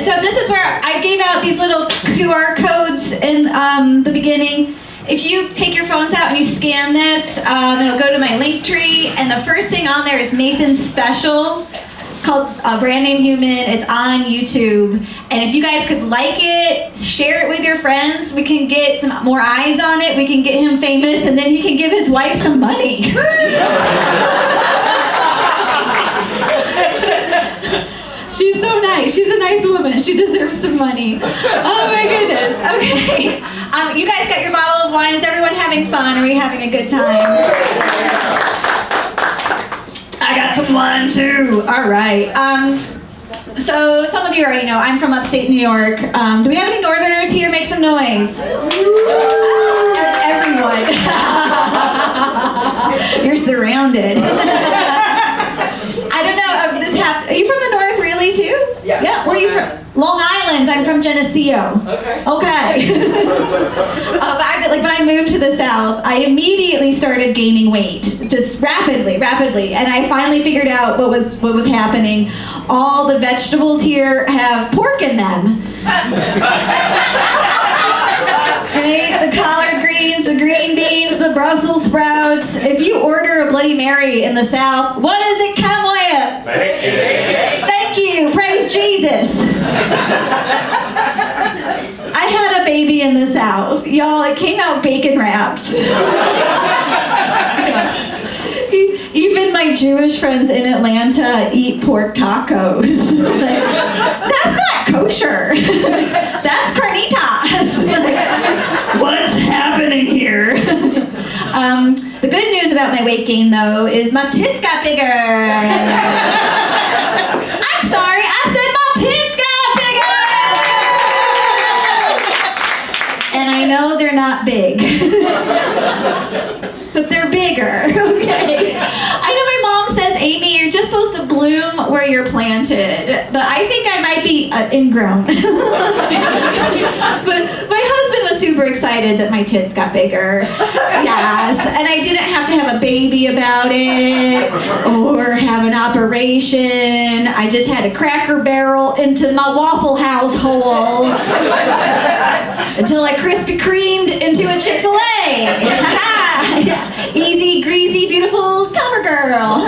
And so this is where I gave out these little QR codes in the beginning. If you take your phones out and you scan this, it'll go to my link tree, and the first thing on there is Nathan's special called Brand Name Human. It's on YouTube, and if you guys could like it, share it with your friends, we can get some more eyes on it, we can get him famous, and then he can give his wife some money. She's so nice. She's a nice woman. She deserves some money. Oh my goodness. Okay. You guys got your bottle of wine. Is everyone having fun? Are we having a good time? I got some wine too. All right. So some of you already know I'm from upstate New York. Do we have any Northerners here? Make some noise. Everyone. You're surrounded. I don't know if this happened. Are you from the North really too? Yeah. Yeah. Where are you from? Long Island. I'm from Geneseo. Okay. Okay. But when I moved to the South, I immediately started gaining weight, just rapidly, and I finally figured out what was happening. All the vegetables here have pork in them. Right? The collard greens, the green beans, the Brussels sprouts. If you order a Bloody Mary in the South, what does it come with? Bacon. Thank you. Praise Jesus. I had a baby in the South. Y'all, it came out bacon wrapped. Even my Jewish friends in Atlanta eat pork tacos. Like, that's not kosher. That's carnitas. What's happening here? The good news about my weight gain, though, is my tits got bigger. I'm sorry, I said my tits got bigger. And I know they're not big. But they're bigger, okay? I know my mom says, Amy, you're just supposed to bloom where you're planted. But I think I might be ingrown. But my husband was super excited that my tits got bigger. Yes, and I didn't have to have a baby about it or have an operation. I just had a Cracker Barrel into my Waffle House hole until I Krispy Kremed into a Chick-fil-A. Easy, greasy, beautiful cover girl.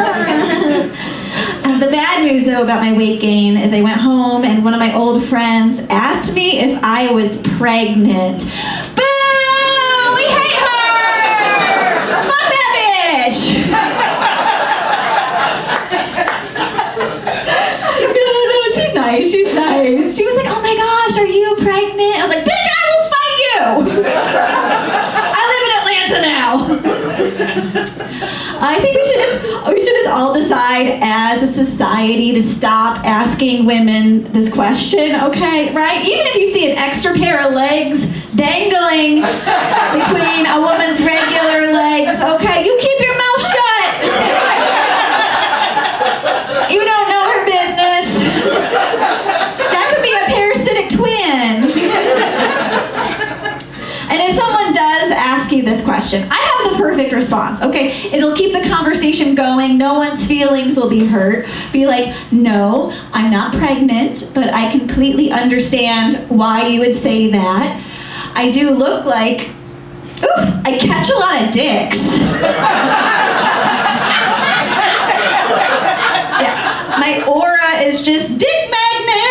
The bad news, though, about my weight gain is I went home and one of my old friends asked me if I was pregnant. Boo! We hate her! Fuck that bitch! No, she's nice. She's nice. She was like, oh my gosh, are you pregnant? I was like, bitch, I will fight you! I live in Atlanta now. I think we should just all decide as a society to stop asking women this question, okay? Right? Even if you see an extra pair of legs dangling between a woman's regular legs, okay? You keep your mouth shut. You don't know her business. That could be a parasitic twin. And if someone does ask you this question, I have the perfect response, okay? It'll keep the conversation going. No one's feelings will be hurt. Be like, no, I'm not pregnant, but I completely understand why you would say that. I do look like, I catch a lot of dicks. Yeah, my aura is just dick magnet.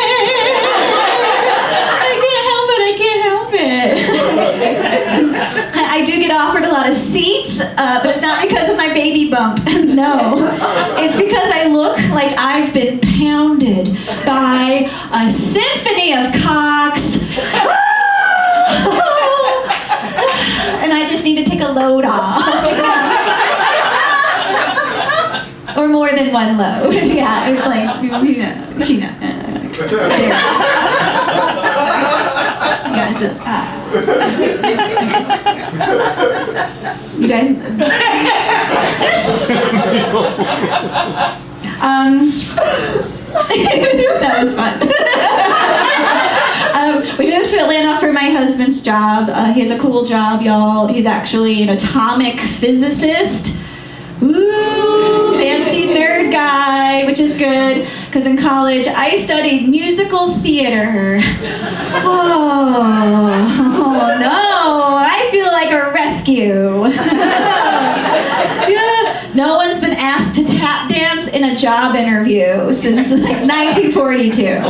I do get offered a lot of seats, but it's not because of my baby bump. No. It's because I look like I've been pounded by a symphony of cocks. And I just need to take a load off. Or more than one load. Yeah, it's like, she knows. You guys, that was fun. We moved to Atlanta for my husband's job. He has a cool job, y'all. He's actually an atomic physicist. Ooh, fancy nerd guy, which is good, because in college I studied musical theater. Oh no, I feel like a rescue. Yeah, no one's been asked to tap dance in a job interview since like 1942.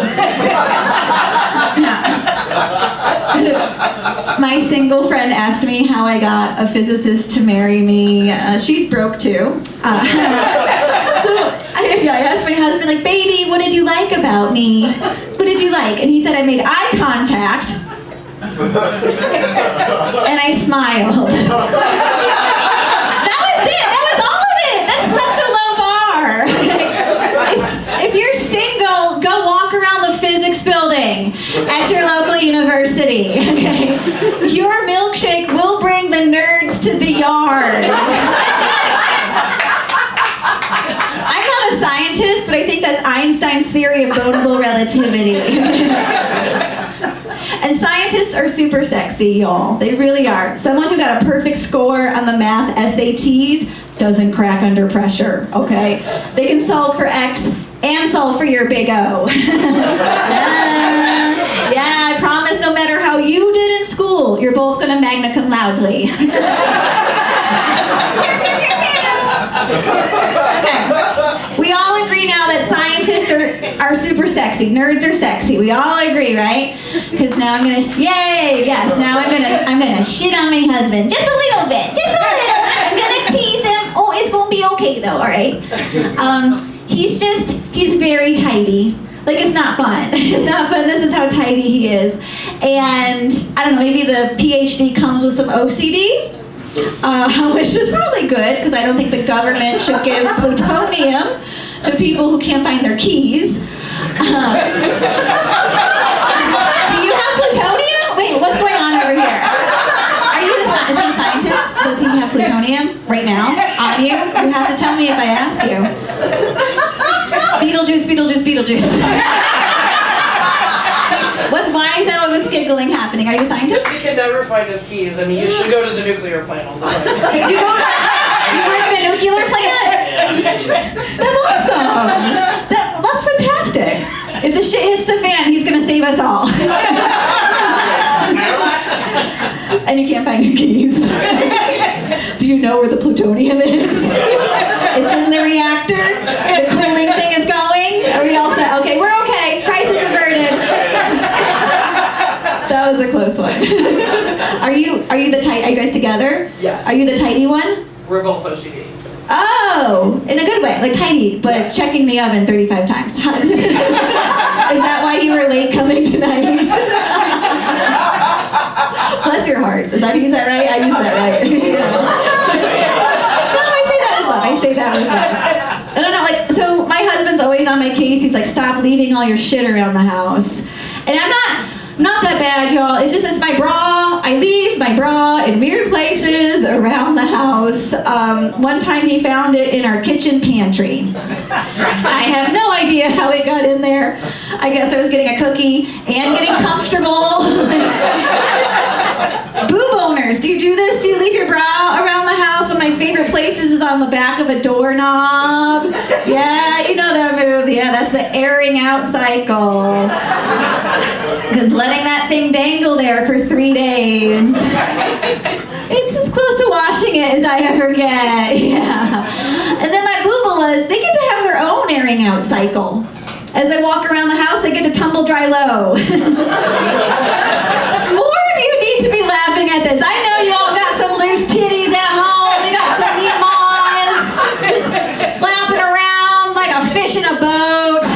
My single friend asked me how I got a physicist to marry me. She's broke too. So I asked my husband, like, baby, what did you like about me? What did you like? And he said I made eye contact and I smiled. That was it. That was all of it. That's such a low bar. If you're single, go walk around the physics building at your local university. Okay? Your milkshake will bring the nerds to the yard. I'm not a scientist, but I think that's Einstein's theory of notable relativity. And scientists are super sexy, y'all. They really are. Someone who got a perfect score on the math SATs doesn't crack under pressure, okay? They can solve for X and solve for your big O. Yeah, I promise no matter how you did in school, you're both gonna magna cum loudly. Okay. We all agree now that scientists are super sexy. Nerds are sexy. We all agree, right? Because now I'm gonna, yay, yes, now I'm gonna shit on my husband. Just a little bit, just a little. I'm gonna tease him. Oh, it's gonna be okay though, all right? He's very tidy. Like, it's not fun. It's not fun. This is how tidy he is. And I don't know, maybe the PhD comes with some OCD. Which is probably good, because I don't think the government should give plutonium to people who can't find their keys. Do you have plutonium? Wait, what's going on over here? Is he a scientist? Does he have plutonium right now on you? You have to tell me if I ask you. Beetlejuice, Beetlejuice, Beetlejuice. Why is all this giggling happening? Are you a scientist? He can never find his keys, and you should go to the nuclear plant all the time. You work at a nuclear plant? That's awesome. That's fantastic. If the shit hits the fan, he's gonna save us all. And you can't find your keys. Do you know where the plutonium is? It's in the reactor. The cooling thing is going. Are we all set? Okay, we're okay. Crisis averted. That was a close one. Are you the tight? Are you guys together? Yes. Are you the tidy one? We're both OCD. Oh, in a good way, like tidy, but checking the oven 35 times. Is that why you were late coming tonight? Bless your hearts. Is that you said right? I used that right. No, I say that with love. I say that with love. I don't know, like, so my husband's always on my case. He's like, stop leaving all your shit around the house. And I'm not that bad, y'all. It's just, it's my bra. I leave my bra in weird places around the house. One time he found it in our kitchen pantry. I have no idea how it got in there. I guess I was getting a cookie and getting comfortable. Boob owners, do you do this? Do you leave your bra around the house? One of my favorite places is on the back of a doorknob. Yeah, you know that move. Yeah, that's the airing out cycle. Because letting that thing dangle there for 3 days, it's as close to washing it as I ever get. Yeah. And then my boobalas, they get to have their own airing out cycle. As I walk around the house, they get to tumble dry low. More of you need to be laughing at this. I know you all got some loose titties at home. You got some meatballs just flapping around like a fish in a boat.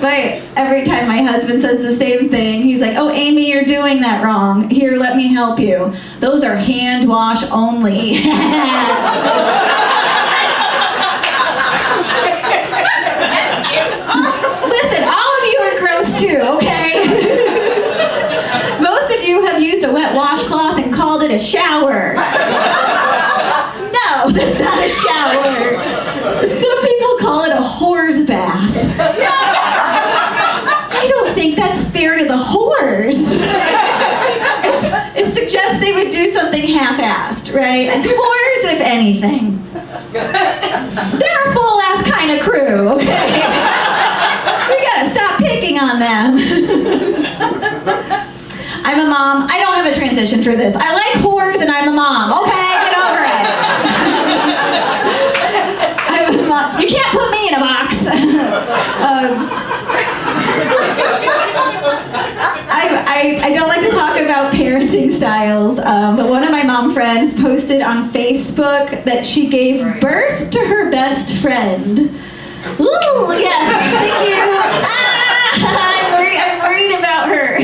But every time my husband says the same thing, he's like, oh, Amy, you're doing that wrong. Here, let me help you. Those are hand wash only. Listen, all of you are gross too, okay? Most of you have used a wet washcloth and called it a shower. No, that's not a shower. Some people call it a whore's bath. I don't think that's fair to the whores. It suggests they would do something half-assed, right? And whores, if anything. They're a full-ass kind of crew, okay? We gotta stop picking on them. I'm a mom. I don't have a transition for this. I like whores and I'm a mom, okay? Get over it. I'm a mom. You can't put me in a box. I don't like to talk about parenting styles, but one of my mom friends posted on Facebook that she gave birth to her best friend. Ooh, yes, thank you. I'm worried about her.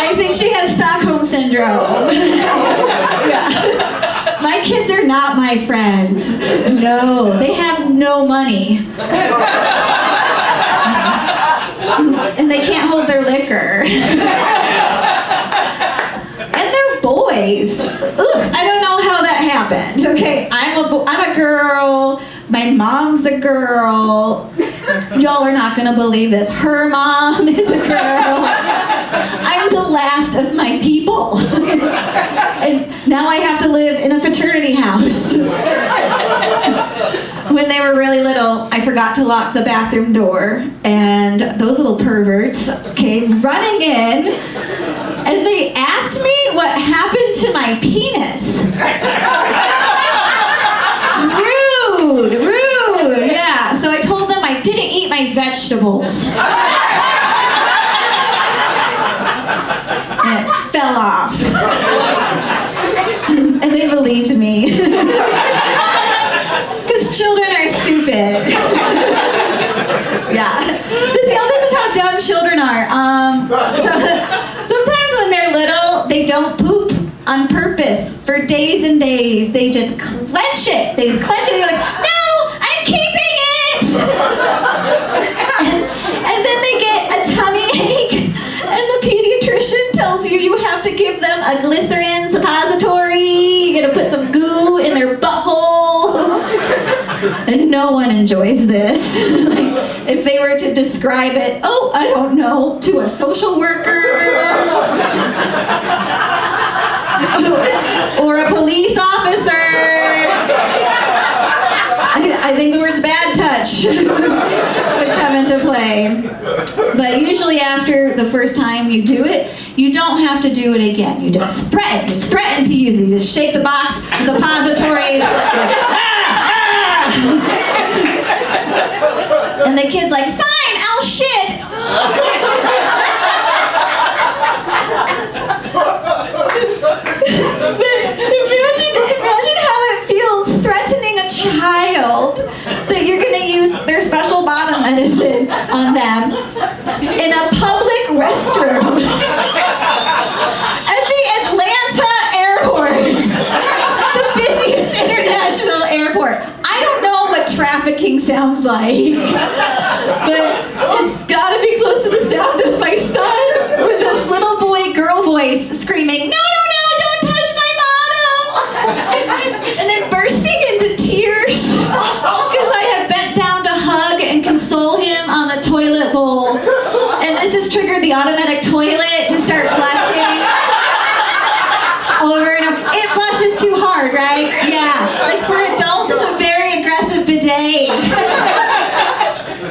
I think she has Stockholm Syndrome. Yeah. My kids are not my friends. No, they have no money. And they can't hold their liquor. And they're boys. Ugh, I don't know how that happened. Okay, I'm a girl. My mom's a girl. Y'all are not gonna believe this. Her mom is a girl. I'm the last of my people. And now I have to live in a fraternity house. When they were really little, I forgot to lock the bathroom door, and those little perverts came running in, and they asked me what happened to my penis. Rude, yeah. So I told them I didn't eat my vegetables. And it fell off. And they believed me. Because children are stupid. Yeah. This is how dumb children are. Sometimes when they're little, they don't poop on purpose for days and days. They just clench it. They just clench it. They're like, no, I'm keeping it. and then they get a tummy ache, and the pediatrician tells you have to give them a glycerin suppository. You gotta put some goo in their butthole. And no one enjoys this. Like, if they were to describe it, oh, I don't know, to a social worker or a police officer, I think the words bad touch would come into play. But usually after the first time you do it, you don't have to do it again. You just threaten to use it. You just shake the box, the suppositories. And the kid's like, fine, I'll shit. Imagine how it feels threatening a child that you're gonna use their special bottom medicine on them in a public restroom at the Atlanta airport, the busiest international airport. I don't know what trafficking sounds like, but it's gotta be close to the sound of my son with this little boy girl voice screaming, no, don't touch my bottom! And then bursting into tears because I have bent down to hug and console him on the toilet bowl. And this has triggered the automatic toilet to start flushing over and over. It flushes too hard, right? Yeah. Like for adults, it's a very aggressive bidet.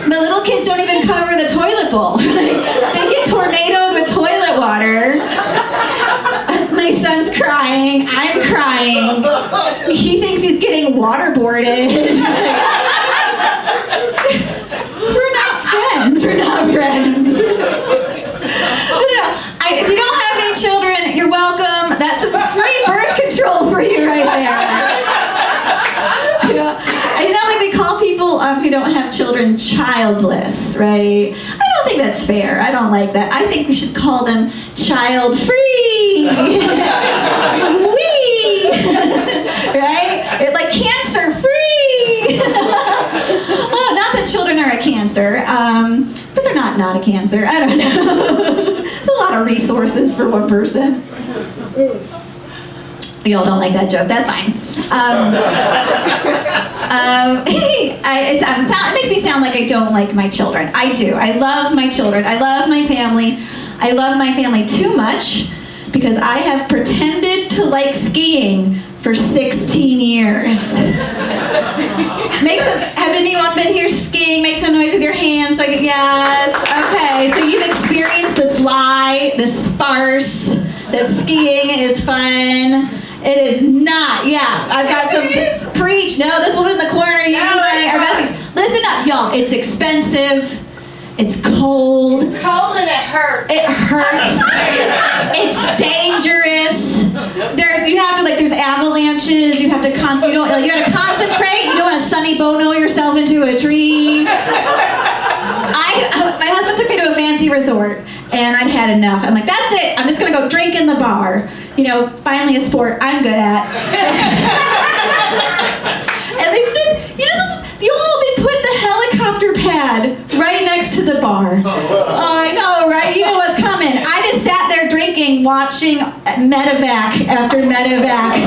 But little kids don't even cover the toilet bowl. They get tornadoed with toilet water. My son's crying. I'm crying. He thinks he's getting waterboarded. We're not friends. If you don't have any children, you're welcome. That's some free birth control for you right there. Yeah. You know, like we call people who don't have children childless, right? I don't think that's fair. I don't like that. I think we should call them child-free. Wee! Right? Like cancer-free. Oh, not that children are a cancer, but they're not a cancer. I don't know. It's a lot of resources for one person. Y'all don't like that joke. That's fine. It makes me sound like I don't like my children. I do. I love my children. I love my family. I love my family too much because I have pretended to like skiing for 16 years. Have anyone been here skiing? Make some noise with your hands. Yes. Okay. So you've experienced this lie, this farce, that skiing is fun. It is not. Yeah. I've got some preach. No, this woman in the corner. You and I are besties. Listen up, y'all. It's expensive. It's cold. Cold and it hurts. It hurts. It's dangerous. You have to there's avalanches. You have to you have to concentrate. You don't want to Sonny Bono yourself into a tree. My husband took me to a fancy resort, and I'd had enough. I'm like, that's it. I'm just gonna go drink in the bar. Finally a sport I'm good at. And they put the helicopter pad right next to the bar. Oh, I know, right? You know what's coming. I just sat there drinking, watching medevac after medevac.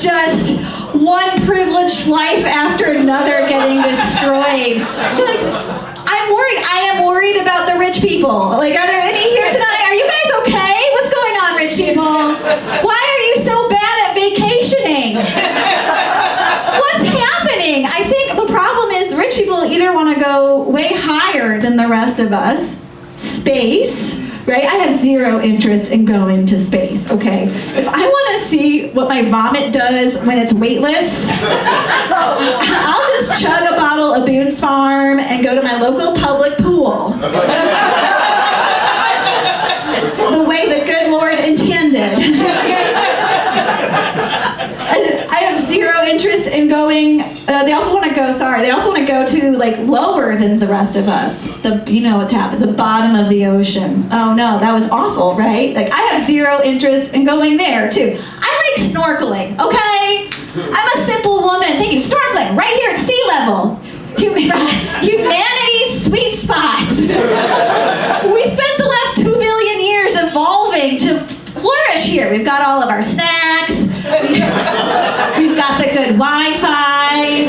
Just one privileged life after another getting destroyed. I'm worried. I am worried about the rich people. Are there any here tonight? Are you guys okay? What's going on, rich people? Why are you so bad at vacationing? What's happening? I think the problem is rich people either want to go way higher than the rest of us, space, right? I have zero interest in going to space, okay? If I want to see what my vomit does when it's weightless, I'll just chug a bottle of Boone's Farm and go to my local public pool. The way the good Lord intended. I have zero interest in going. They also want to go to lower than the rest of us. What's happened. The bottom of the ocean. Oh no, that was awful, right? I have zero interest in going there too. I like snorkeling. Okay, I'm a simple woman. Thank you. Snorkeling right here at sea level. Humanity's sweet spot. We spent the last 2 billion years evolving to flourish here. We've got all of our snacks. We've got the good Wi-Fi.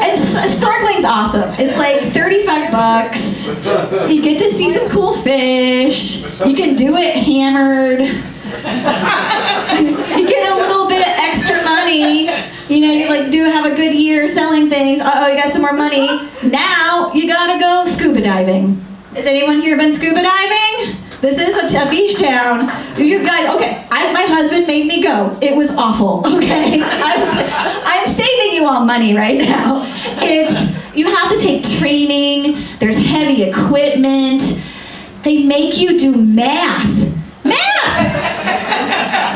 And snorkeling's awesome. It's $35. You get to see some cool fish. You can do it hammered. You get a little bit of extra money. You do have a good year selling things. Uh-oh, you got some more money. Now you gotta go scuba diving. Has anyone here been scuba diving? This is a beach town. You guys, okay, my husband made me go. It was awful, okay? I'm saving you all money right now. You have to take training. There's heavy equipment. They make you do math. Math!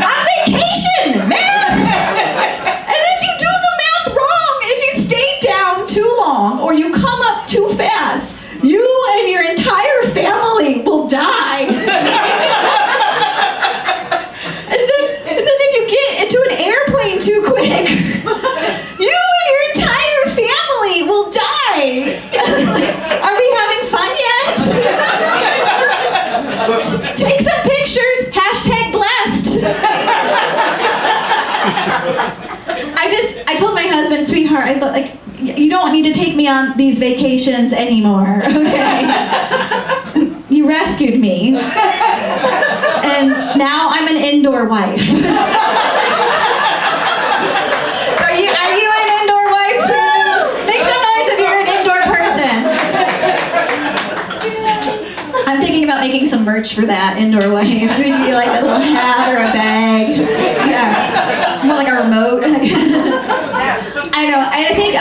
On vacation! Math! And if you do the math wrong, if you stay down too long or you come up too fast, you and your entire family will die. and then if you get into an airplane too quick, you and your entire family will die. Are we having fun yet? Take some pictures. #blessed. I told my husband, sweetheart, you don't need to take me on these vacations anymore, okay? You rescued me. And now I'm an indoor wife. Are you an indoor wife too? Make some noise if you're an indoor person. I'm thinking about making some merch for that, indoor wife. Would you like that little hat or a bag? Yeah. More like a remote. I know. I think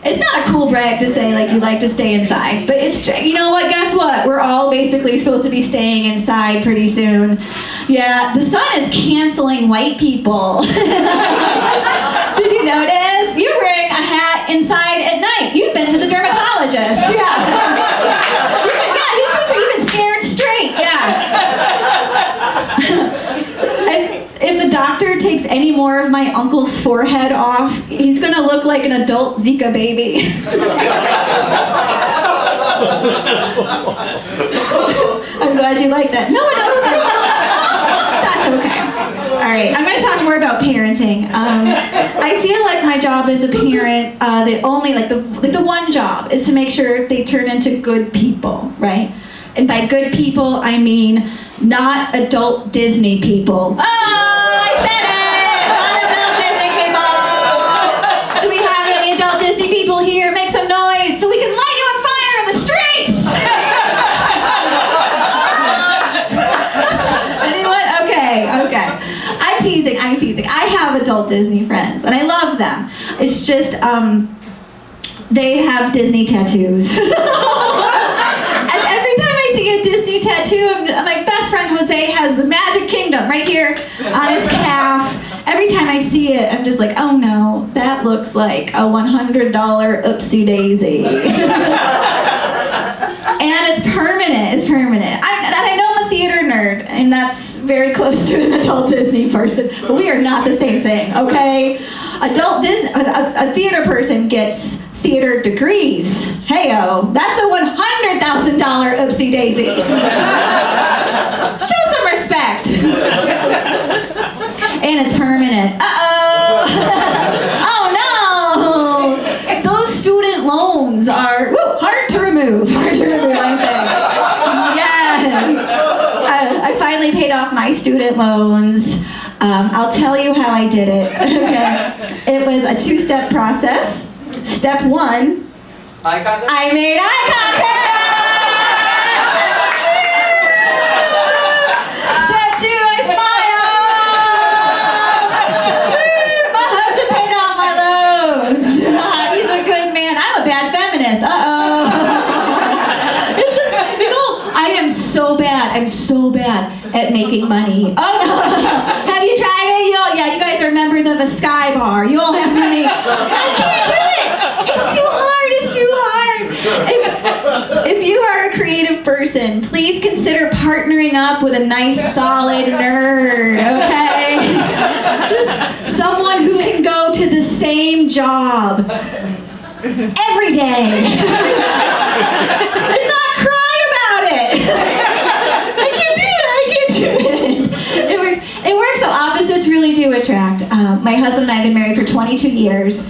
it's not a cool brag to say you like to stay inside, but it's you know what? Guess what? We're all basically supposed to be staying inside pretty soon. Yeah, the sun is canceling white people. Did you notice? You're wearing a hat inside at night. You've been to the dermatologist. Yeah. You're supposed to even scared straight. Yeah. If the doctor takes any more of my uncle's forehead off, he's gonna look like an adult Zika baby. I'm glad you like that. No one else did. That's okay. All right, I'm gonna talk more about parenting. I feel like my job as a parent, the one job is to make sure they turn into good people, right? And by good people, I mean not adult Disney people. Oh, I said it! adult Disney friends, and I love them. It's just, they have Disney tattoos. And every time I see a Disney tattoo, my best friend Jose has the Magic Kingdom right here on his calf. Every time I see it, I'm just like, oh no, that looks like a $100 oopsie daisy. And it's permanent, it's permanent. I know I'm a theater nerd, and that's very close to an adult Disney person, but we are not the same thing, okay? A theater person gets theater degrees. Heyo, that's a $100,000 oopsie daisy. Show some respect. And it's permanent. Uh-oh. Oh no. Those student loans are hard to remove. Hard to remove, aren't they? Yes. I finally paid off my student loans. I'll tell you how I did it. Okay. It was a 2-step process. Step 1, Eye contact? I made eye contact! Step 2, I smiled! My husband paid off my loans. He's a good man. I'm a bad feminist. Uh-oh. I am so bad. I'm so bad at making money. Oh no! Have you tried it? Yeah, you guys are members of a Sky Bar. You all have money. I can't do it. It's too hard. It's too hard. If you are a creative person, please consider partnering up with a nice, solid nerd. Okay? Just someone who can go to the same job every day and not cry about it. I can't do that. I can't do it. It works. So opposites really do attract. My husband and I have been married for 22 years,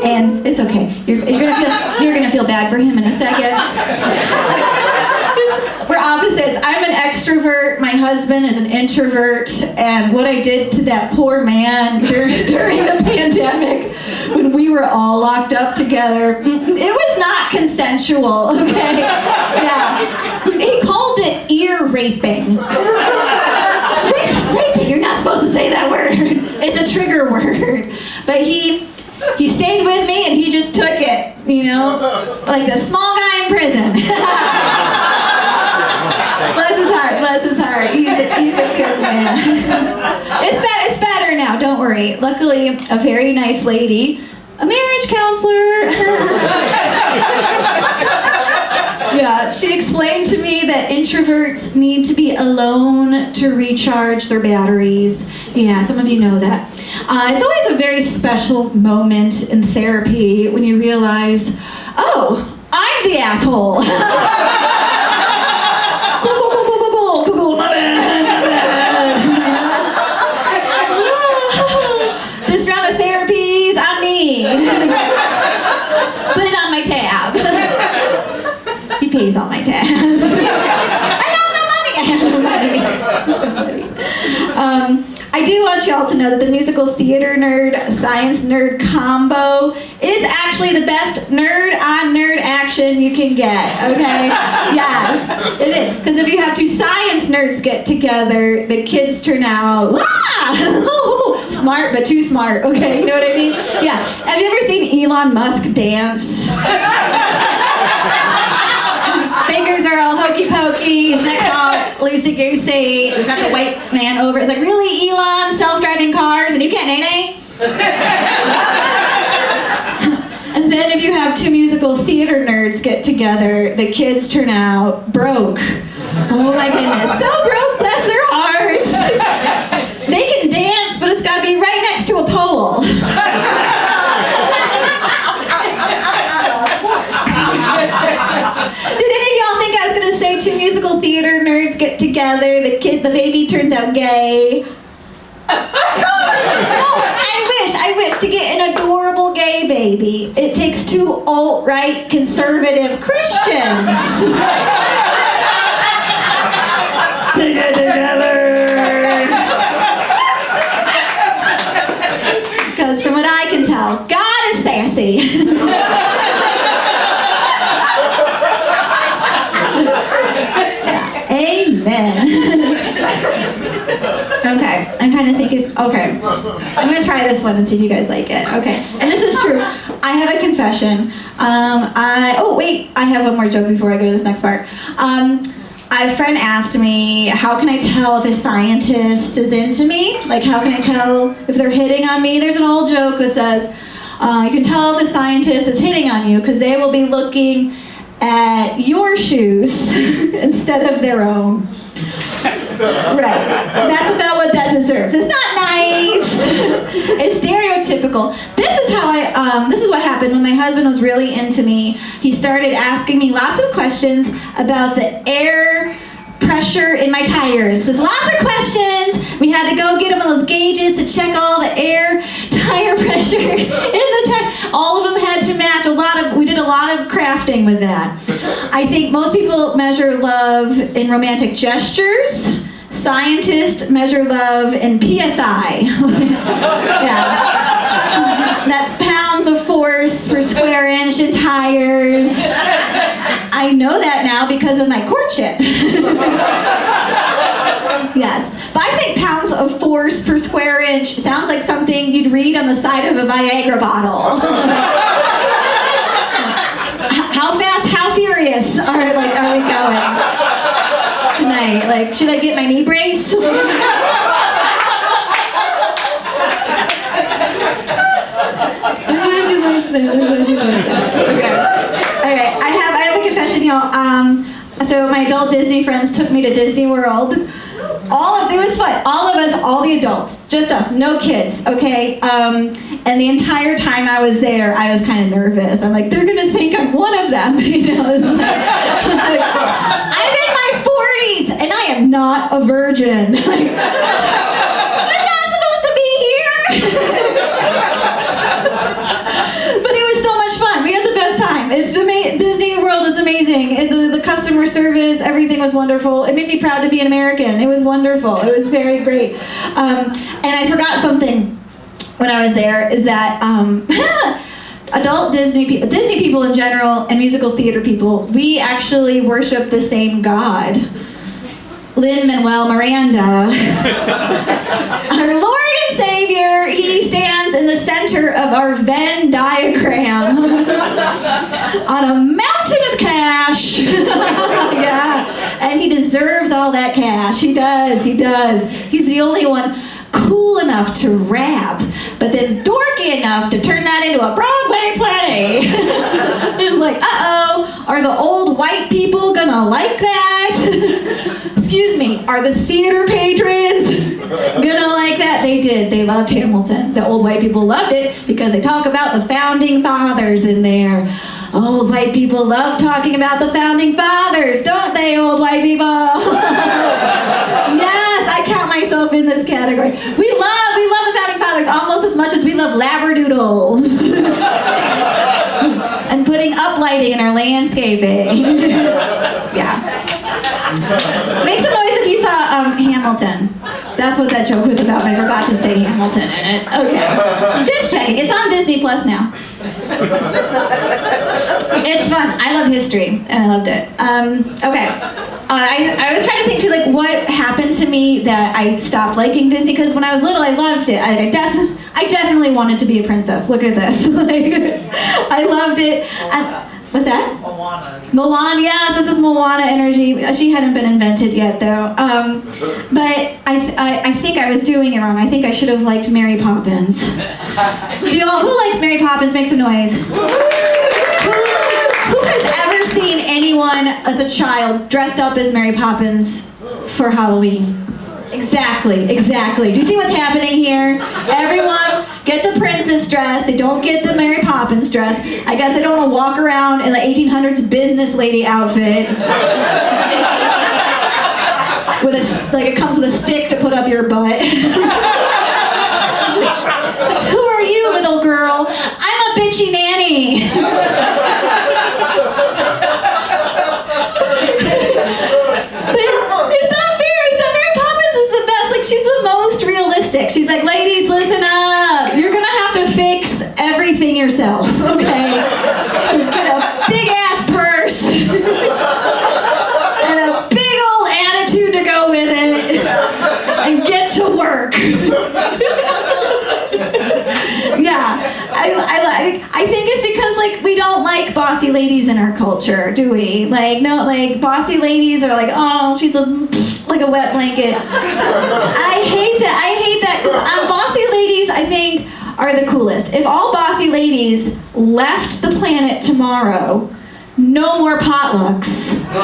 and it's okay. You're gonna feel bad for him in a second. We're opposites. I'm an extrovert. My husband is an introvert, and what I did to that poor man during the pandemic, when we were all locked up together, it was not consensual. Okay, yeah. He called it ear raping. Raping. You're not supposed to say that word. It's a trigger word. But he stayed with me, and he just took it. You know, like the small guy in prison. Bless his heart. He's a good man. It's better now, don't worry. Luckily, a very nice lady, a marriage counselor. Yeah, she explained to me that introverts need to be alone to recharge their batteries. Yeah, some of you know that. It's always a very special moment in therapy when you realize, oh, I'm the asshole. Cool, my bad. This round of therapy's on me. Put it on my tab. He pays all my tabs. I have no money. I do want y'all to know that the musical theater nerd, science nerd combo is actually the best nerd-on-nerd action you can get, okay? Yes, it is. Because if you have 2 science nerds get together, the kids turn out, smart but too smart, okay? You know what I mean? Yeah. Have you ever seen Elon Musk dance? Fingers are all hokey pokey, his neck's all loosey goosey. He's got the white man over. It's like, really, Elon? Self-driving cars and you can't nay-nay? And then if you have 2 musical theater nerds get together, the kids turn out broke. Oh my goodness, so broke, bless their hearts. They can dance, but it's got to be right next to a pole. Did any of y'all think I was gonna say 2 musical theater nerds get together, the baby turns out gay? I wish to get an adorable gay baby. It takes 2 alt-right conservative Christians to get together. Because from what I can tell, God is sassy. Amen. Okay, I'm trying to think if Okay. I'm gonna try this one and see if you guys like it. Okay. And this is true. I have a confession. I have one more joke before I go to this next part. A friend asked me, how can I tell if a scientist is into me? Like, how can I tell if they're hitting on me? There's an old joke that says, you can tell if a scientist is hitting on you because they will be looking at your shoes instead of their own. Right. That's about what that deserves. It's not nice. It's stereotypical. This is what happened when my husband was really into me. He started asking me lots of questions about the air pressure in my tires. There's lots of questions. We had to go get him those gauges to check all the tire pressure in the tire. All of them had to match. We did a lot of crafting with that. I think most people measure love in romantic gestures. Scientists measure love in PSI. Yeah. That's pounds of force per square inch in tires. I know that now because of my courtship. Yes. But I think pounds of force per square inch sounds like something you'd read on the side of a Viagra bottle. How fast, how furious are we going tonight? Like, should I get my knee brace? How'd you like that? Okay. I have a confession, y'all. So my adult Disney friends took me to Disney World. It was fun. All of us, all the adults, just us, no kids, okay? And the entire time I was there, I was kind of nervous. I'm like, they're gonna think I'm one of them, you know? I'm in my 40s and I am not a virgin. I'm not supposed to be here. But it was so much fun. We had the best time. Disney World is amazing. The customer service, everything was wonderful. It made me proud to be an American. It was wonderful. It was very great. And I forgot something when I was there, is that adult Disney people in general and musical theater people, we actually worship the same God. Lin-Manuel Miranda, our Lord and Savior, he stands in the center of our Venn diagram on a mountain of cash. Yeah, and he deserves all that cash. He does. He's the only one cool enough to rap, but then dorky enough to turn that into a Broadway play. It's like, uh-oh, are the old white people gonna like that? Excuse me, are the theater patrons gonna like that? They did. They loved Hamilton. The old white people loved it because they talk about the founding fathers in there. Old white people love talking about the founding fathers, don't they, old white people? Yes, I count myself in this category. We love the founding fathers almost as much as we love labradoodles. And putting up lighting in our landscaping. Yeah. Make some noise if you saw Hamilton. That's what that joke was about, and I forgot to say Hamilton in it. Okay. Just checking. It's on Disney Plus now. It's fun. I love history, and I loved it. Okay. I was trying to think too, like, what happened to me that I stopped liking Disney, because when I was little, I loved it. I definitely wanted to be a princess. Look at this. Like, I loved it. What's that? Moana, yes, this is Moana energy. She hadn't been invented yet, though. But I think I was doing it wrong. I think I should have liked Mary Poppins. Who likes Mary Poppins? Make some noise. Who has ever seen anyone as a child dressed up as Mary Poppins for Halloween? Exactly. Do you see what's happening here? Everyone gets a princess dress. They don't get the Mary Poppins dress. I guess they don't want to walk around in the 1800s business lady outfit. It comes with a stick to put up your butt. Who are you, little girl? I'm a bitchy nanny. She's the most realistic. She's like, ladies, listen up. You're gonna have to fix everything yourself, okay? So get a big ass purse and a big old attitude to go with it, and get get to work. Yeah, I think it's because like we don't like bossy ladies in our culture, do we? Like no, like bossy ladies are like, oh, she's like a wet blanket. I hate that. Bossy ladies, I think, are the coolest. If all bossy ladies left the planet tomorrow, no more potlucks. No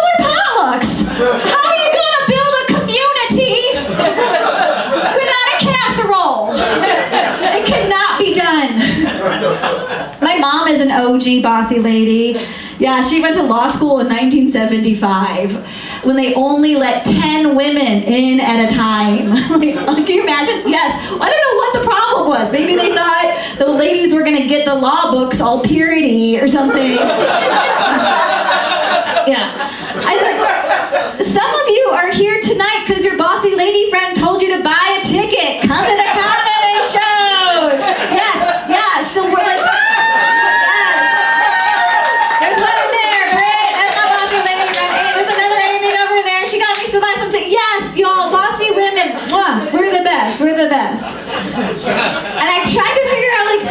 more potlucks. How are you gonna build a community without a casserole? It cannot be done. My mom is an OG bossy lady. Yeah, she went to law school in 1975 when they only let 10 women in at a time. Can you imagine? Yes. I don't know what the problem was. Maybe they thought the ladies were going to get the law books all purity or something. Yeah. Some of you are here tonight because your bossy lady friend told you to buy a ticket. Come to the comedy show. Yes. Yeah. So we're like, there's one in there, Britt. That's my bossy lady friend. Hey, there's another Amy over there. She got me to buy some tickets. Yes, y'all, bossy women. Mwah, we're the best. We're the best. And I tried to figure out, like,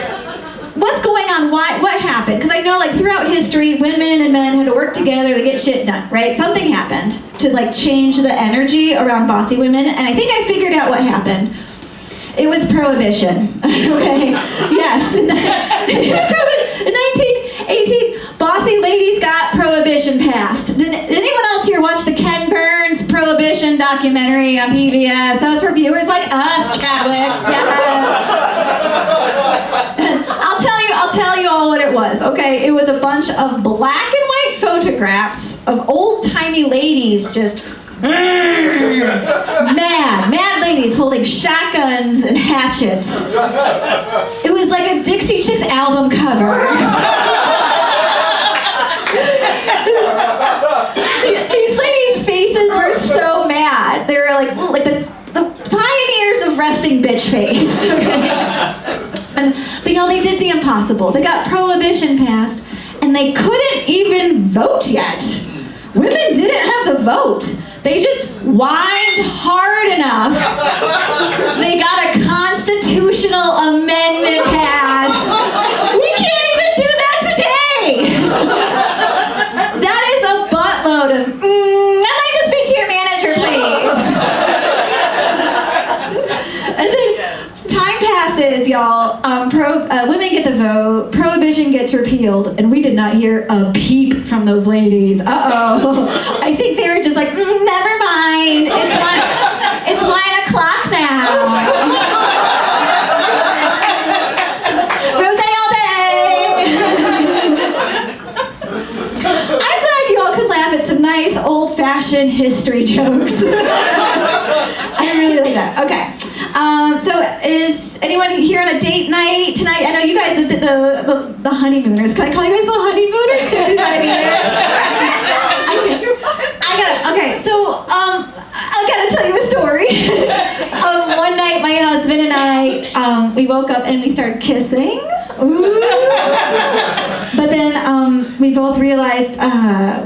what's going on? What happened? Because I know, like, throughout history, women and men had to work together to get shit done, right? Something happened to, like, change the energy around bossy women. And I think I figured out what happened. It was prohibition. Okay? Yes. It was prohibition. In 1918, bossy ladies got prohibition passed. Did anyone else here watch the Ken Burns Prohibition documentary on PBS? That was for viewers like us, Chadwick. Yes. I'll tell you all what it was, okay? It was a bunch of black and white photographs of old-timey ladies just mad ladies holding shotguns and hatchets. It was like a Dixie Chicks album cover. These ladies' faces were so mad. They were like the pioneers of resting bitch face. Okay? But y'all, they did the impossible. They got prohibition passed, and they couldn't even vote yet. Women didn't have the vote. They just whined hard enough. They got a constitutional amendment passed. We can't even do that today. That is a buttload of, I'd like to speak to your manager, please. And then time passes, y'all. Women get the vote. Prohibition gets repealed, and we did not hear a peep from those ladies. Uh-oh. I think they were just like, never mind. It's 1 o'clock now. Rosé all day. I'm glad you all could laugh at some nice old-fashioned history jokes. I really like that. Okay. So is anyone here on a date night tonight? I know you guys, the honeymooners. Can I call you guys the honeymooners? 55 years? Okay, so I gotta tell you a story. One night my husband and I, we woke up and we started kissing. Ooh. But then we both realized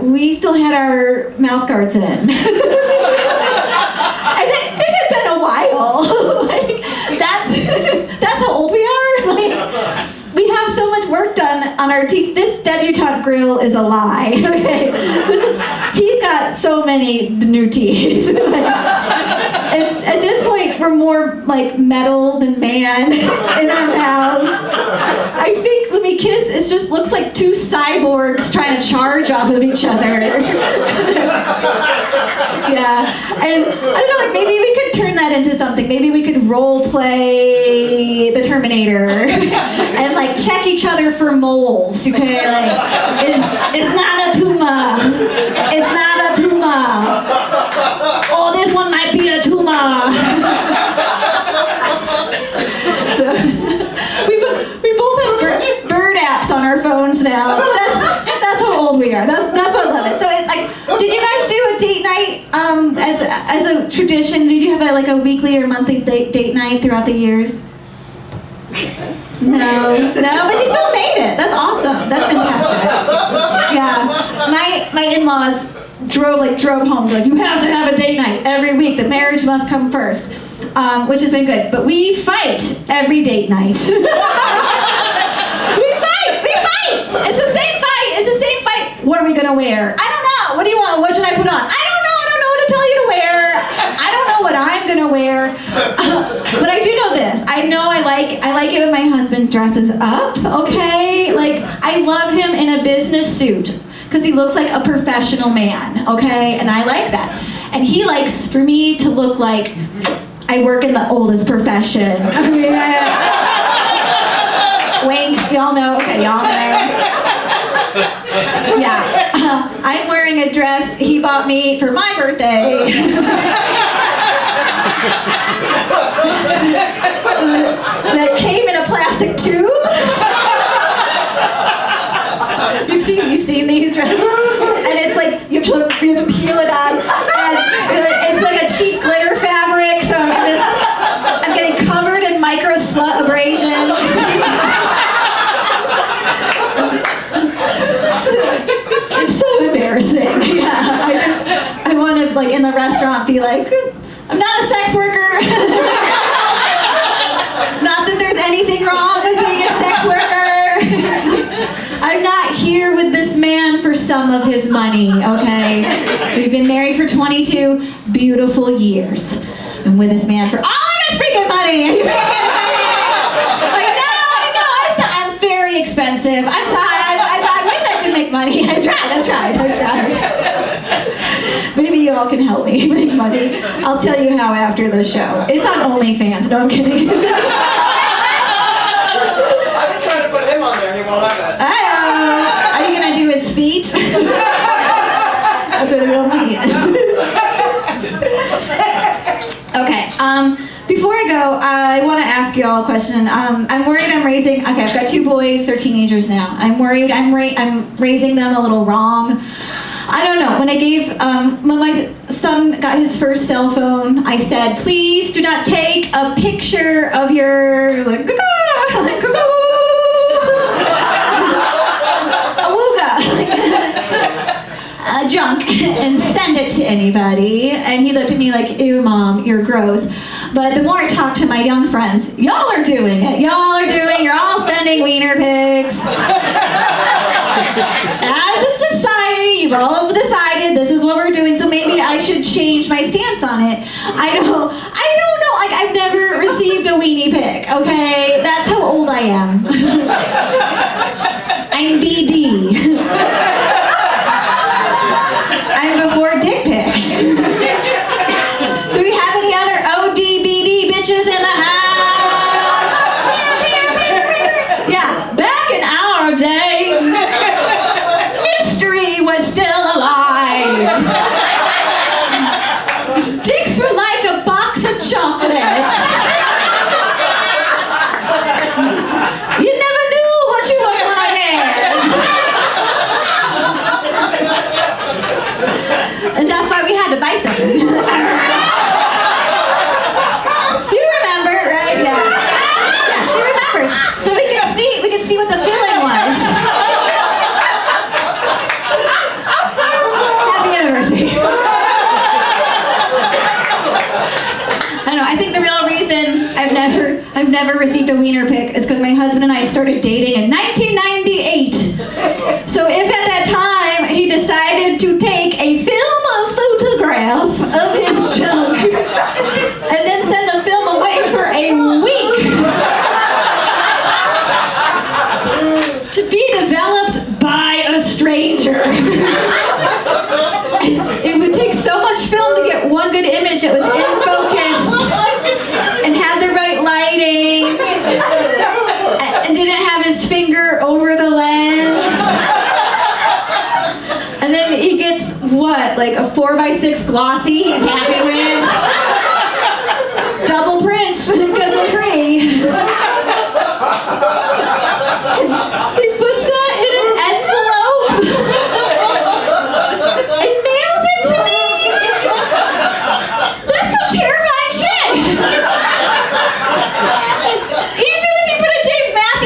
we still had our mouth guards in. And it had been a while. Like, that's how old we are. Like, we have so much work done on our teeth. This debutante grill is a lie. Okay, he's got so many new teeth. Like, at this point, we're more like metal than man in our mouths. I think when we kiss, it just looks like two cyborgs trying to charge off of each other. Yeah, and I don't know, like maybe we could turn that into something. Maybe we could role play the Terminator and like check each other for moles. Okay, like it's not a tumor. It's not a tumor. Oh, this one might be a tumor. So we both have bird apps on our phones now. That's how old we are. That's what I love it. So it's like, did you guys do a date night as a tradition? Did you have a weekly or monthly date night throughout the years? No, but she still made it. That's awesome. That's fantastic. Yeah, my in-laws drove home. They're like, you have to have a date night every week. The marriage must come first, which has been good. But we fight every date night. We fight. It's the same fight. What are we gonna wear? I don't know. What do you want? What should I put on? I don't know what to tell you to wear. I don't know what I'm gonna wear. But I do know this. I know I like it when my husband dresses up, okay? Like, I love him in a business suit because he looks like a professional man, okay? And I like that. And he likes for me to look like I work in the oldest profession. Wink, y'all know, okay, y'all know. Yeah, I'm wearing a dress he bought me for my birthday. That came in a plastic tube. You've seen these dresses, and it's like you have to peel it on, and it's like a cheap glitter fabric. So I'm getting covered in micro slut abrasions. It's so embarrassing. Yeah, I want to like in the restaurant be like, I'm not a sex worker. Not that there's anything wrong with being a sex worker. I'm not here with this man for some of his money, okay? We've been married for 22 beautiful years. I'm with this man for all of his freaking money. Are you freaking kidding me? Like, no, I'm very expensive. I'm sorry. I wish I could make money. I've tried. Maybe you all can help me make money. I'll tell you how after the show. It's on OnlyFans. No, I'm kidding. I've been trying to put him on there. He won't have it. Are you gonna do his feet? That's where the real money is. Okay. Before I go, I want to ask you all a question. I'm worried I'm raising. Okay, I've got 2 boys. They're teenagers now. I'm worried I'm raising them a little wrong. I don't know. When my son got his first cell phone, I said, please do not take a picture of your junk and send it to anybody. And he looked at me like, ew, Mom, you're gross. But the more I talk to my young friends, y'all are doing it. You're all sending wiener pics. As a society, you've all decided this is what we're doing, so maybe I should change my stance on it. I don't know. Like, I've never received a weenie pic, okay? That's how old I am. I'm BD. I'm before dick pics. Do we have any other ODBD bitches in the house? Yeah, back in our day, mystery was still alive. Dicks were like a box of chocolates. You never knew what you were gonna get. And that's why we had to bite them. You remember, right? Yeah. Yeah, she remembers. So we could see what the feeling was. Happy anniversary. I don't know, I think the real reason I've never received a wiener pic is because my husband and I started dating in 1998. So if at that time he decided to take a photograph of his junk and then send the film away for a week to be developed by a stranger. It would take so much film to get one good image that was in focus and had the right lighting and didn't have his finger over the lens. And then he gets what, like a 4x6 glossy he's happy with? Double prints because I'm free. He puts that in an envelope and mails it to me. That's some terrifying shit. Even if you put a Dave Matthews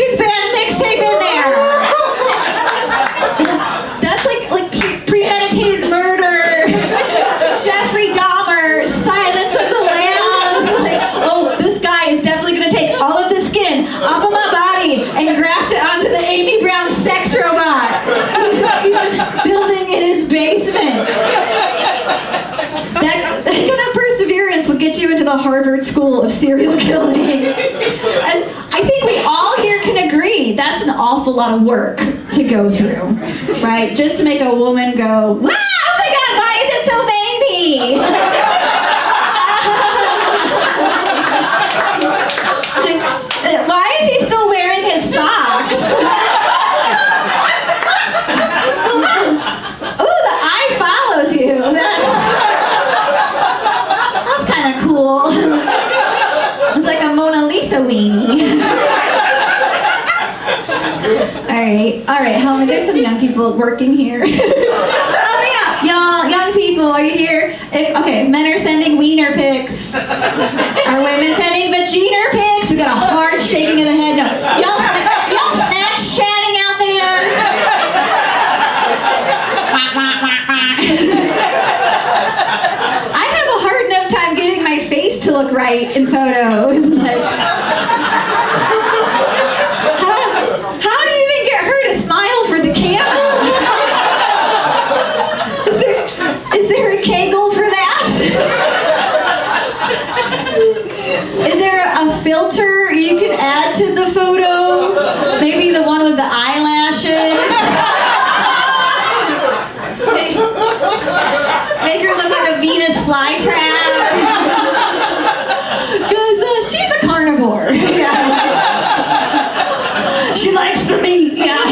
you into the Harvard School of Serial Killing. And I think we all here can agree that's an awful lot of work to go through, right? Just to make a woman go, wow, oh my God, why is it so veiny? Why is he still wearing his socks? Ooh, the eye follows you. That's kind of cool. It's like a Mona Lisa weenie. All right, Helmy, there's some young people working here. Help me out, y'all, young people, are you here? If men are sending wiener pics. Are women sending vagina pics? We got a hard shaking of the head. No, y'all snatch chatting out there. I have a hard enough time getting my face to look right in photos. Like, how do you even get her to smile for the camera? Is there a Kegel for that? Is there a filter you can add to the photo? Maybe the one with the eyelashes? Make her look like a Venus flytrap. Because she's a carnivore. Yeah. She likes the meat, yeah.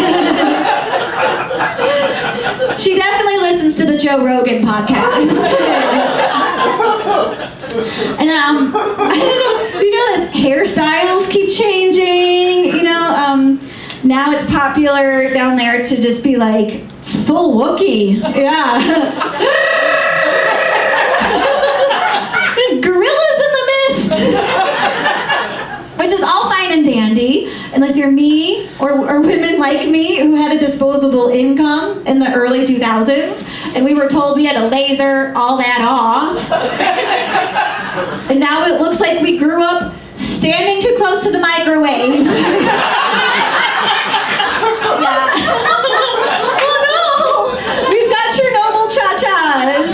She definitely listens to the Joe Rogan podcast. And I don't know, you know, this hairstyles keep changing, you know, now it's popular down there to just be like, full Wookiee, yeah. Gorillas in the mist. Which is all fine and dandy, unless you're me or women like me who had a disposable income in the early 2000s, and we were told we had to laser all that off. And now it looks like we grew up standing too close to the microwave. Yeah. Oh no! We've got Chernobyl cha-chas.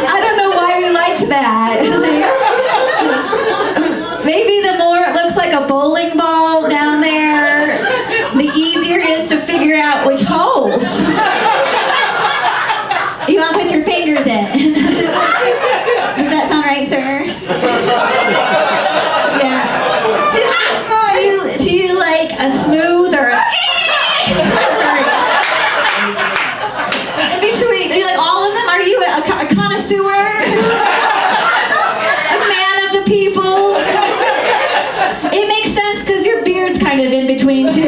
I don't know why we liked that. Maybe the more it looks like a bowling ball down there, the easier it is to figure out which holes you want to put your fingers in. Does that sound right, sir? Yeah. Do you like a smooth or a in between? Are you like all of them? Are you a connoisseur? A man of the people? It makes sense because your beard's kind of in between too.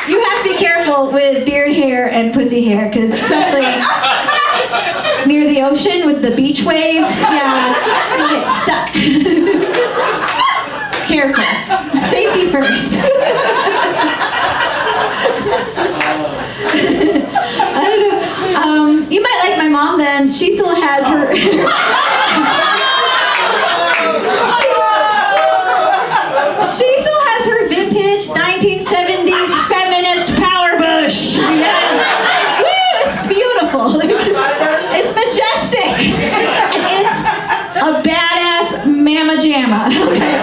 You have to be careful with beard hair and pussy hair, because especially near the ocean with the beach waves, yeah, you get stuck. Careful. Safety first. I don't know. You might like my mom then. She still has her... She still has her vintage 1970s feminist power bush. Yes. Woo, it's beautiful. It's majestic. And it's a badass mamma jamma. Okay?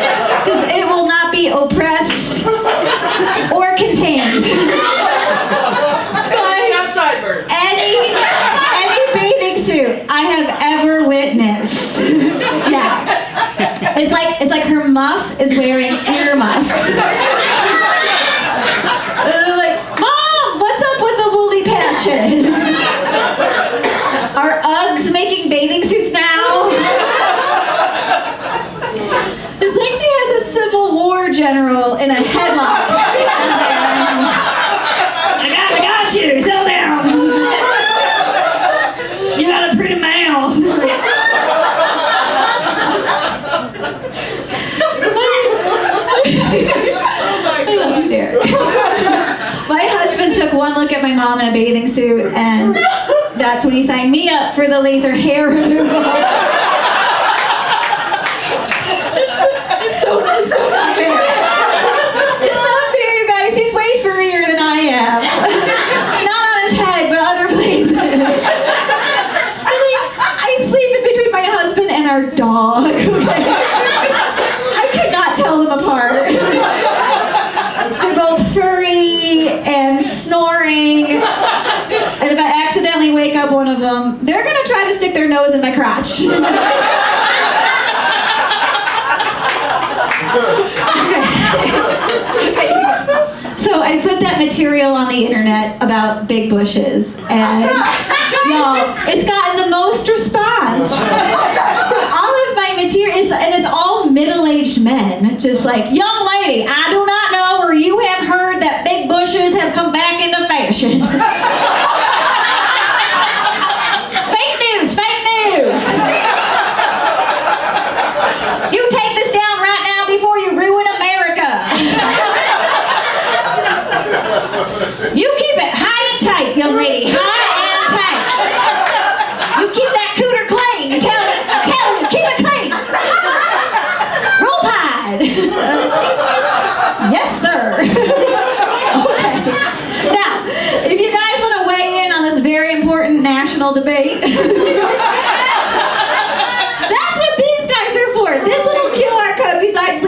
Because it will not be oppressed or contained. Sideburns. Any bathing suit I have ever witnessed. Yeah. It's like her muff is wearing earmuffs. Like, Mom, what's up with the woolly patches? Are Uggs making bathing suits now? It's like she has a Civil War general in a headlock. I got you. Settle down. You got a pretty mouth. I love you, Derek. My husband took one look at my mom in a bathing suit, and that's when he signed me up for the laser hair removal. It's so not fair. It's not fair, you guys. He's way furrier than nose and my crotch. So I put that material on the internet about big bushes, and y'all, it's gotten the most response. All of my material is, and it's all middle-aged men, just like, young lady, I do not know or you have heard that big bushes have come back into fashion. Fake news, fake news. You take this down right now before you ruin America. You keep it high and tight, young lady, high and tight. You keep that cooter clean. I'm telling you, keep it clean. Roll Tide. Yes, sir.